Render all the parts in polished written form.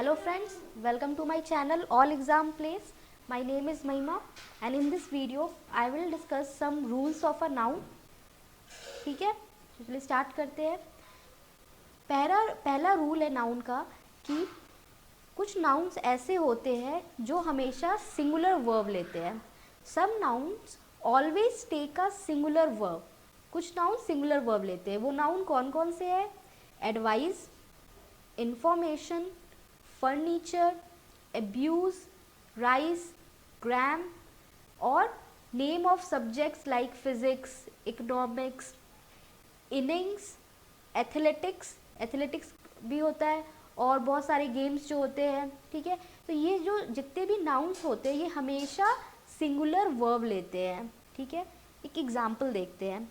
Hello friends, welcome to my channel All Exam Plays. My name is Mahima and in this video I will discuss some rules of a noun. ठीक है, चलिए start करते हैं। पहला rule है noun का कि कुछ नाउन्स ऐसे होते हैं जो हमेशा सिंगुलर वर्ब लेते हैं। Some nouns always take a singular verb. कुछ नाउन सिंगुलर वर्ब लेते हैं। वो नाउन कौन कौन से हैं? Advice, information, furniture, abuse, rice, gram और name of subjects like physics, economics, innings, athletics भी होता है और बहुत सारे गेम्स जो होते हैं। ठीक है, तो ये जो जितने भी नाउन्स होते हैं ये हमेशा सिंगुलर वर्ब लेते हैं। ठीक है, एक एग्जाम्पल देखते हैं।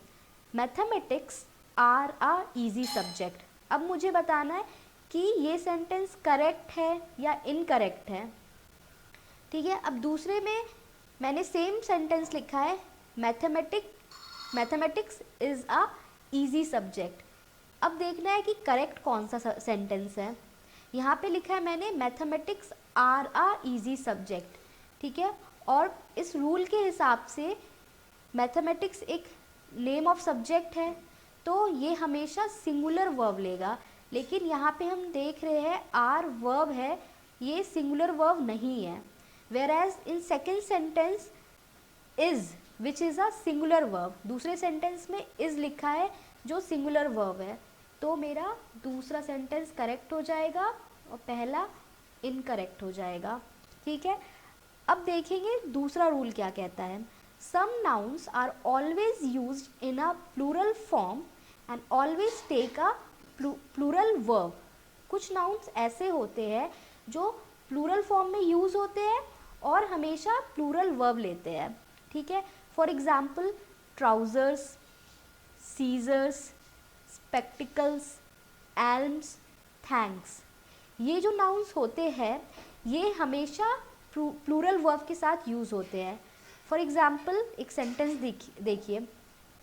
Mathematics are a easy subject. अब मुझे बताना है कि ये सेंटेंस करेक्ट है या इनकरेक्ट है। ठीक है, अब दूसरे में मैंने सेम सेंटेंस लिखा है, mathematics is a easy subject. अब देखना है कि करेक्ट कौन सा सेंटेंस है। यहाँ पे लिखा है मैंने mathematics are a easy subject. ठीक है, और इस रूल के हिसाब से मैथमेटिक्स एक नेम ऑफ सब्जेक्ट है तो ये हमेशा सिंगुलर वर्ब लेगा। लेकिन यहाँ पे हम देख रहे हैं आर वर्ब है, ये सिंगुलर वर्ब नहीं है। Whereas in second sentence is which is a singular verb, दूसरे सेंटेंस में इज लिखा है जो सिंगुलर वर्ब है, तो मेरा दूसरा सेंटेंस करेक्ट हो जाएगा और पहला इनकरेक्ट हो जाएगा। ठीक है, अब देखेंगे दूसरा रूल क्या कहता है। Some nouns are always used in a plural form and always take a plural verb. कुछ नाउन्स ऐसे होते हैं जो प्लूरल फॉर्म में यूज़ होते हैं और हमेशा प्लूरल वर्ब लेते हैं। ठीक है, for example trousers, scissors, spectacles, alms, thanks. ये जो नाउन्स होते हैं ये हमेशा प्लूरल वर्ब के साथ यूज़ होते हैं। फॉर एग्जाम्पल एक सेंटेंस देखिए,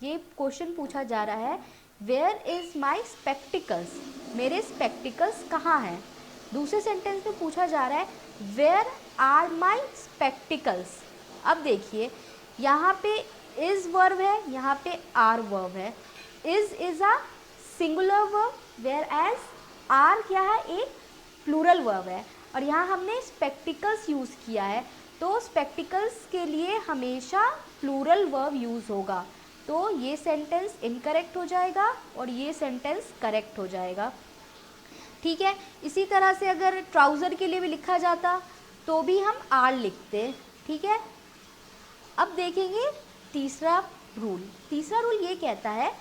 ये क्वेश्चन पूछा जा रहा है, वेयर इज़ माई स्पेक्टिकल्स, मेरे स्पेक्टिकल्स कहाँ हैं। दूसरे सेंटेंस में पूछा जा रहा है, वेयर आर माई स्पेक्टिकल्स। अब देखिए यहाँ पे इज़ वर्ब है, यहाँ पे आर वर्ब है। Is a singular verb, whereas are क्या है, एक प्लूरल वर्ब है। और यहाँ हमने स्पेक्टिकल्स यूज़ किया है तो स्पेक्टिकल्स के लिए हमेशा प्लूरल वर्ब यूज़ होगा, तो ये सेंटेंस इनकरेक्ट हो जाएगा और ये सेंटेंस करेक्ट हो जाएगा। ठीक है, इसी तरह से अगर ट्राउज़र के लिए भी लिखा जाता तो भी हम आर लिखते। ठीक है, अब देखेंगे तीसरा रूल ये कहता है,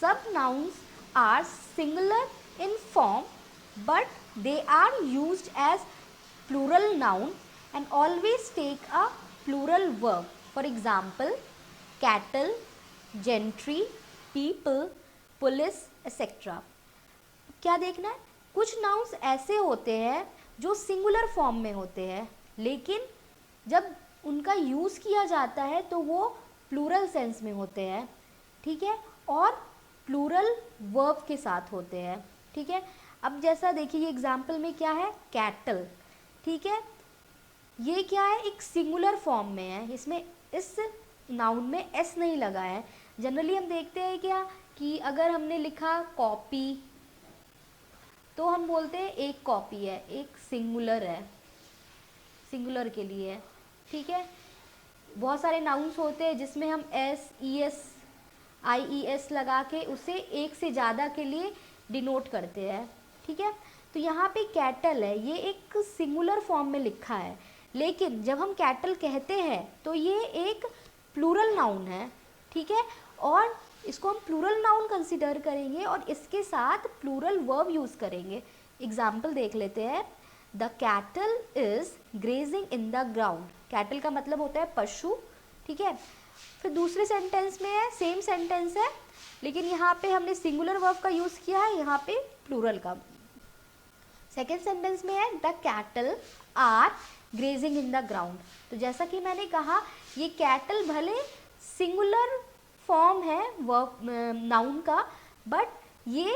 सब nouns are singular in form but they are used as plural noun and always take a plural verb. For example, cattle, gentry, people, police, etc. क्या देखना है, कुछ नाउन्स ऐसे होते हैं जो सिंगुलर फॉर्म में होते हैं लेकिन जब उनका यूज़ किया जाता है तो वो प्लूरल सेंस में होते हैं। ठीक है, और प्लूरल वर्ब के साथ होते हैं। ठीक है, अब जैसा देखिए ये एग्जाम्पल में क्या है, कैटल। ठीक है, ये क्या है, एक सिंगुलर फॉर्म में है, इसमें इस नाउन में एस नहीं लगा है। जनरली हम देखते हैं क्या कि अगर हमने लिखा कॉपी तो हम बोलते हैं एक कॉपी है, एक सिंगुलर है, सिंगुलर के लिए है। ठीक है, बहुत सारे नाउन्स होते हैं जिसमें हम एस, ई एस, आई ई एस लगा के उसे एक से ज़्यादा के लिए डिनोट करते हैं। ठीक है, तो यहाँ पे कैटल है, ये एक सिंगुलर फॉर्म में लिखा है लेकिन जब हम कैटल कहते हैं तो ये एक प्लूरल नाउन है। ठीक है, और इसको हम प्लूरल नाउन कंसिडर करेंगे और इसके साथ प्लूरल वर्ब यूज़ करेंगे। एग्जाम्पल देख लेते हैं, the cattle is grazing in the ground. Cattle का मतलब होता है पशु। ठीक है, फिर दूसरे सेंटेंस में है, सेम सेंटेंस है लेकिन यहाँ पे हमने सिंगुलर वर्ब का यूज़ किया है, यहाँ पे प्लूरल का। सेकेंड सेंटेंस में है, the cattle are grazing in the ground. तो जैसा कि मैंने कहा ये कैटल भले सिंगुलर फॉर्म है वर्ब नाउन का बट ये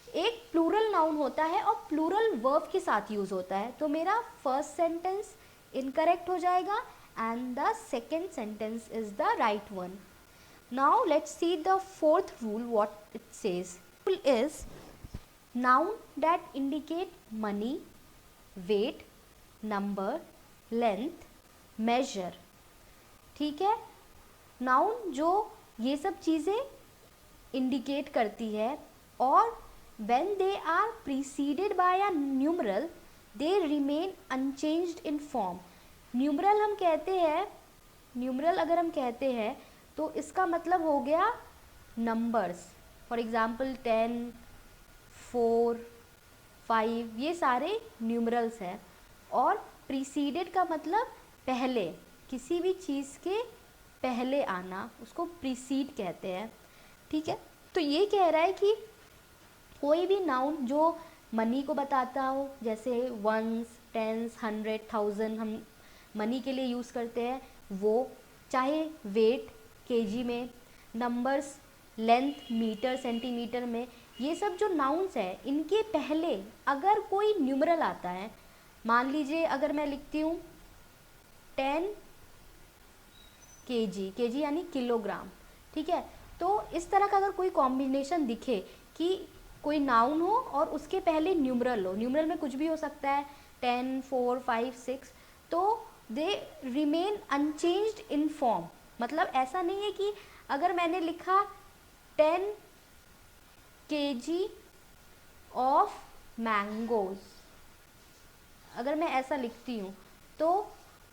एक प्लूरल नाउन होता है और प्लूरल वर्ब के साथ यूज होता है। तो मेरा फर्स्ट सेंटेंस इनकरेक्ट हो जाएगा and the second sentence is the right one. Now let's see the fourth rule what it says. Rule is noun that indicate money, weight, number, length, measure। ठीक है, noun जो ये सब चीज़ें indicate करती है और when they are preceded by a numeral they remain unchanged in form। Numeral हम कहते हैं, न्यूमरल अगर हम कहते हैं तो इसका मतलब हो गया नंबर्स। फॉर एग्जाम्पल 10, 4, 5 ये सारे न्यूमरल्स हैं। और प्रीसीडेड का मतलब पहले, किसी भी चीज़ के पहले आना, उसको प्रीसीड कहते हैं। ठीक है, तो ये कह रहा है कि कोई भी नाउन जो मनी को बताता हो, जैसे वंस, टेंस, 100, 1000 हम मनी के लिए यूज़ करते हैं वो, चाहे वेट केजी में, नंबर्स लेंथ मीटर सेंटीमीटर में, ये सब जो नाउन्स है इनके पहले अगर कोई न्यूमरल आता है, मान लीजिए अगर मैं लिखती हूँ 10 केजी, केजी यानी किलोग्राम। ठीक है, तो इस तरह का अगर कोई कॉम्बिनेशन दिखे कि कोई नाउन हो और उसके पहले न्यूमरल हो, न्यूमरल में कुछ भी हो सकता है 10, 4, 5, 6, तो they remain unchanged in form. मतलब ऐसा नहीं है कि अगर मैंने लिखा 10 kg ऑफ मैंगोज, अगर मैं ऐसा लिखती हूँ तो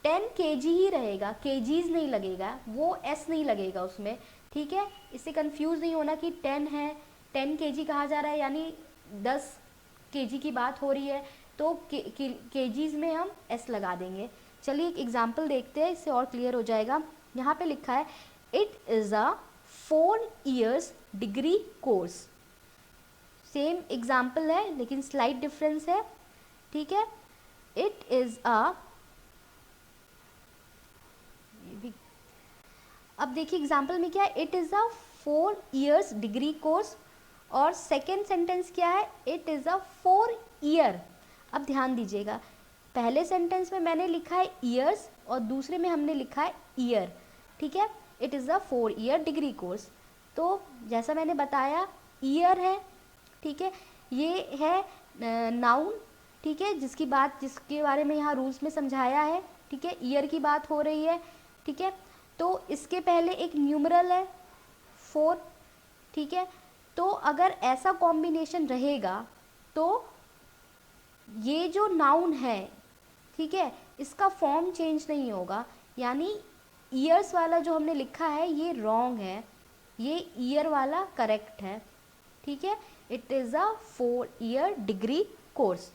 10 kg ही रहेगा, केजीज नहीं लगेगा, वो एस नहीं लगेगा उसमें। ठीक है, इससे कंफ्यूज नहीं होना कि 10 है, 10 kg कहा जा रहा है यानी 10 kg की बात हो रही है, तो केजीज में हम एस लगा देंगे। चलिए एक एग्जाम्पल देखते हैं, इससे और क्लियर हो जाएगा। यहाँ पे लिखा है it is a 4 years degree course. Same example है लेकिन स्लाइट डिफरेंस है। ठीक है, इट इज़ अ, अब देखिए एग्जाम्पल में क्या है, it is a 4 years degree course, और सेकेंड सेंटेंस क्या है, इट इज़ अ 4 year। अब ध्यान दीजिएगा, पहले सेंटेंस में मैंने लिखा है ईयर्स और दूसरे में हमने लिखा है ईयर। ठीक है, it is a 4 year degree course. तो जैसा मैंने बताया ईयर है, ठीक है, ये है नाउन, ठीक है, जिसकी बात, जिसके बारे में यहाँ रूल्स में समझाया है। ठीक है, ईयर की बात हो रही है। ठीक है, तो इसके पहले एक न्यूमरल है 4। ठीक है, तो अगर ऐसा कॉम्बिनेशन रहेगा तो ये जो नाउन है, ठीक है, इसका फॉर्म चेंज नहीं होगा, यानी ईयर्स वाला जो हमने लिखा है ये रॉन्ग है, ये ईयर वाला करेक्ट है। ठीक है, it is a 4 year degree course.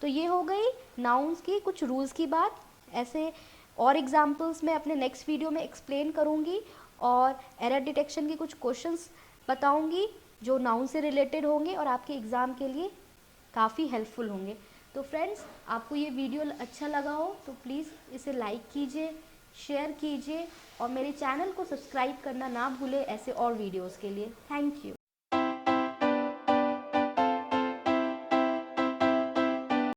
तो ये हो गई नाउन्स की कुछ रूल्स की बात। ऐसे और एग्जाम्पल्स मैं अपने नेक्स्ट वीडियो में एक्सप्लेन करूँगी और एरर डिटेक्शन की कुछ क्वेश्चंस बताऊँगी जो नाउन से रिलेटेड होंगे और आपके एग्ज़ाम के लिए काफ़ी हेल्पफुल होंगे। तो फ्रेंड्स, आपको ये वीडियो अच्छा लगा हो तो प्लीज़ इसे लाइक कीजिए, शेयर कीजिए और मेरे चैनल को सब्सक्राइब करना ना भूलें ऐसे और वीडियोज़ के लिए। Thank you.